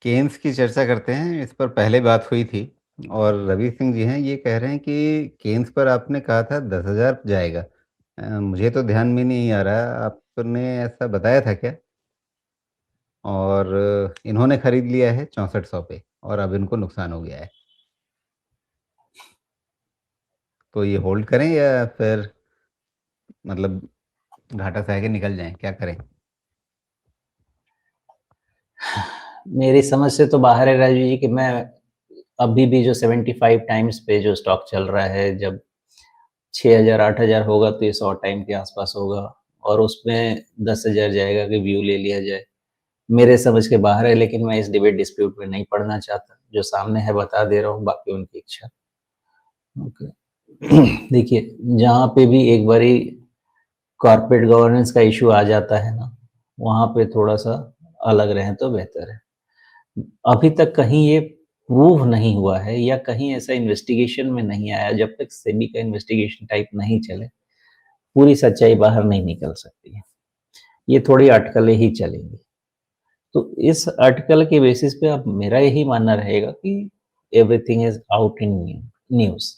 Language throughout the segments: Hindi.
केन्स की चर्चा करते हैं, इस पर पहले बात हुई थी और रवि सिंह जी हैं, ये कह रहे हैं कि केन्स पर आपने कहा था 10,000 जाएगा। मुझे तो ध्यान में नहीं आ रहा, आपने ऐसा बताया था क्या? और इन्होंने खरीद लिया है 6400 पे और अब इनको नुकसान हो गया है। तो ये होल्ड करें या फिर मतलब घाटा सह के निकल जाएँ, क्या करें? मेरी समझ से तो बाहर है राजू जी कि मैं अभी भी जो 75 टाइम्स पे जो स्टॉक चल रहा है, जब 6000 8000 होगा तो ये 100 टाइम के आसपास होगा और उसमें 10,000 जाएगा कि व्यू ले लिया जाए। मेरे समझ के बाहर है, लेकिन मैं इस डिबेट डिस्प्यूट में नहीं पड़ना चाहता। जो सामने है बता दे रहा हूँ, बाकी उनकी इच्छा। ओके। देखिए, जहाँ पे भी एक बारी कॉर्पोरेट गवर्नेंस का इश्यू आ जाता है ना, वहाँ पे थोड़ा-सा अलग रहें तो बेहतर है। अभी तक कहीं ये प्रूव नहीं हुआ है या कहीं ऐसा इन्वेस्टिगेशन में नहीं आया, जब तक सेबी का इन्वेस्टिगेशन टाइप नहीं चले, पूरी सच्चाई बाहर नहीं निकल सकती है। ये थोड़ी अटकलें ही चलेंगी। तो इस अटकल के बेसिस पे अब मेरा यही मानना रहेगा कि everything is out in news.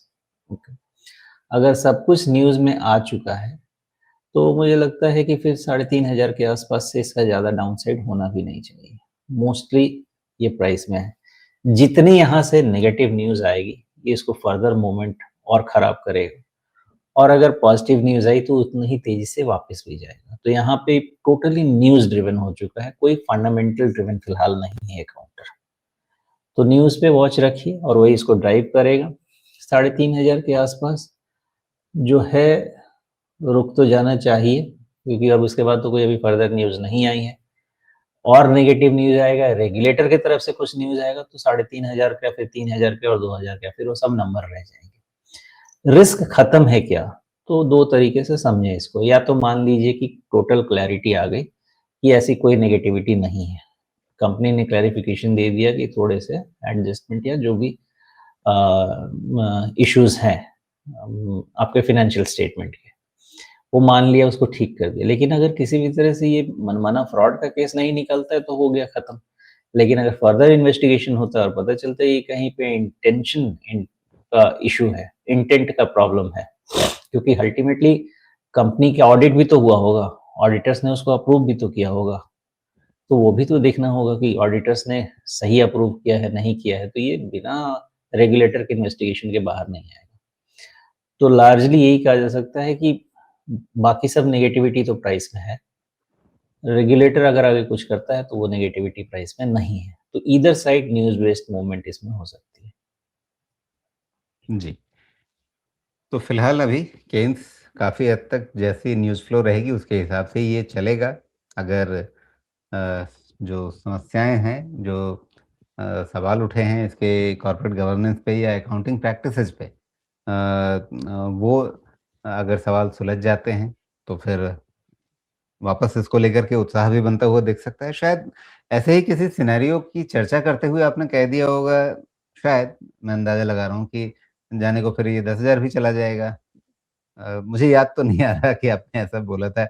Okay. अगर सब कुछ न्यूज़ में आ चुका है, तो मुझे लगता है कि फिर 3,500 के आसपास से इसका ज़्यादा डाउनसाइड होना भी नहीं चाहिए। मोस्टली ये प्राइस में है। जितनी यहाँ से नेगेटिव न्यूज़ आएगी, ये इसको फर्दर मूवमेंट और खराब करेगा और अगर पॉजिटिव न्यूज़ आई तो उतनी ही तेज़ी से वापस भी जाएगा। तो यहाँ पे टोटली न्यूज़ ड्रिवन हो चुका है, कोई फंडामेंटल ड्रिवन फिलहाल नहीं है काउंटर। तो न्यूज़ पे वॉच रखिए और वही इसको ड्राइव करेगा। 3,500 के आसपास जो है, रुक तो जाना चाहिए, क्योंकि अब उसके बाद तो कोई अभी फर्दर न्यूज़ नहीं आई है और नेगेटिव न्यूज़ आएगा, रेगुलेटर की तरफ से कुछ न्यूज़ आएगा तो 3,500 का, फिर 3,000 के और 2,000 का, फिर वो सब नंबर रह जाएंगे। रिस्क खत्म है क्या? तो दो तरीके से समझें इसको। या तो मान लीजिए कि टोटल क्लैरिटी आ गई कि ऐसी कोई नेगेटिविटी नहीं है, कंपनी ने क्लैरिफिकेशन दे दिया कि थोड़े से एडजस्टमेंट या जो भी इश्यूज हैं आपके फाइनेंशियल स्टेटमेंट के, वो मान लिया, उसको ठीक कर दिया। लेकिन अगर किसी भी तरह से ये मनमाना फ्रॉड का केस नहीं निकलता है तो हो गया खत्म। लेकिन अगर फर्दर इन्वेस्टिगेशन होता है और पता चलता है ये कहीं पे इंटेंशन का इशू है, इंटेंट का प्रॉब्लम है, क्योंकि अल्टीमेटली कंपनी का ऑडिट भी तो हुआ होगा, ऑडिटर्स ने उसको अप्रूव भी तो किया होगा, तो वो भी तो देखना होगा कि ऑडिटर्स ने सही अप्रूव किया है, नहीं किया है। तो ये बिना रेगुलेटर के इन्वेस्टिगेशन के बाहर नहीं आएगा। तो लार्जली यही कहा जा सकता है कि बाकी सब नेगेटिविटी तो प्राइस में है, रेगुलेटर अगर आगे कुछ करता है तो वो नेगेटिविटी प्राइस में नहीं है। तो either side news based movement इसमें हो सकती है। जी। तो फिलहाल अभी केन्स काफ़ी हद तक जैसी न्यूज़ फ्लो रहेगी उसके हिसाब से ये चलेगा। अगर अ, जो समस्याएँ हैं, जो सवाल उठे हैं इसके कॉर्पोरेट गवर्नेंस पे या अकाउंटिंग प्रैक्टिसेज़ पे वो अगर सवाल सुलझ जाते हैं, तो फिर वापस इसको लेकर के उत्साह भी बनता हुआ दिख सकता है। शायद ऐसे ही किसी सिनेरियो की चर्चा करते हुए आपने कह दिया होगा, शायद मैं अंदाज़ा लगा रहा हूँ कि जाने को फिर ये 10,000 भी चला जाएगा। मुझे याद तो नहीं आ रहा कि आपने ऐसा बोला था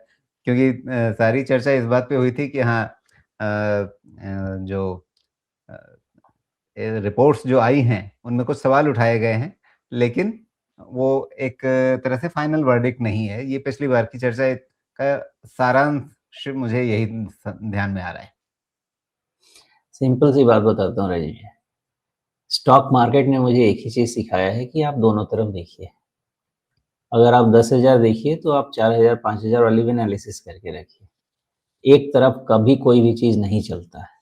क्योंकि सारी चर्चा इस बात पे हुई थी कि हाँ जो अ, रिपोर्ट्स जो आई हैं, उनमें कुछ सवाल उठाए गए हैं, लेकिन वो एक तरह से फाइनल वर्डिक्ट नहीं है। ये पिछली बार की चर्चा का सारांश मुझे यही ध्यान में आ रहा है। सिंपल सी बात बताता हूँ राजीव जी, स्टॉक मार्केट ने मुझे एक ही चीज़ सिखाया है कि आप दोनों तरफ देखिए। अगर आप 10,000 देखिए तो आप 4,000 5,000 वाली भी एनालिसिस करके रखिए। एक तरफ कभी कोई भी चीज़ नहीं चलता है।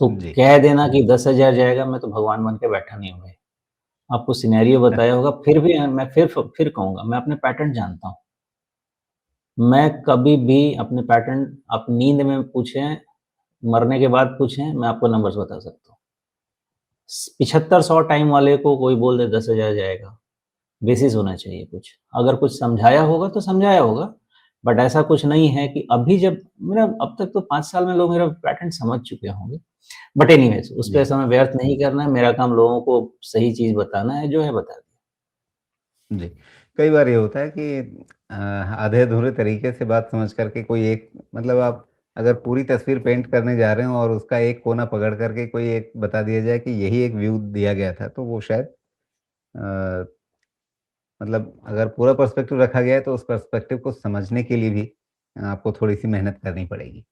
तो जी। कह देना कि 10,000 जाएगा, मैं तो भगवान बन के बैठा नहीं हूँ भाई। आपको सिनेरियो बताया होगा, फिर भी मैं फिर कहूँगा, मैं अपने पैटर्न जानता हूँ। मैं कभी भी अपने पैटर्न, आप नींद में पूछें, मरने के बाद पूछें, मैं आपको नंबर्स बता सकता हूँ। 75-100 टाइम वाले को कोई बोल दे 10,000 जाएगा, बेसिस होना चाहिए कुछ। अगर कुछ समझाया होगा तो समझाया होगा, बट ऐसा कुछ नहीं है कि अभी जब मेरा अब तक तो 5 साल में लोग मेरा पैटर्न समझ चुके होंगे। बट एनीवेज़ उस पे जी, समय व्यर्थ नहीं करना है, मेरा काम लोगों को सही चीज़ बताना है, जो है बता दिया। जी। कई बार ये होता है कि आधे-अधूरे तरीके से बात समझ कर के कोई एक मतलब आप अगर पूरी तस्वीर पेंट करने जा रहे हो और उसका एक कोना पकड़ करके कोई एक बता दिया जाए कि यही एक व्यू दिया गया था, तो वो शायद अ, मतलब अगर पूरा पर्सपेक्टिव रखा गया है तो उस पर्सपेक्टिव को समझने के लिए भी आपको थोड़ी-सी मेहनत करनी पड़ेगी।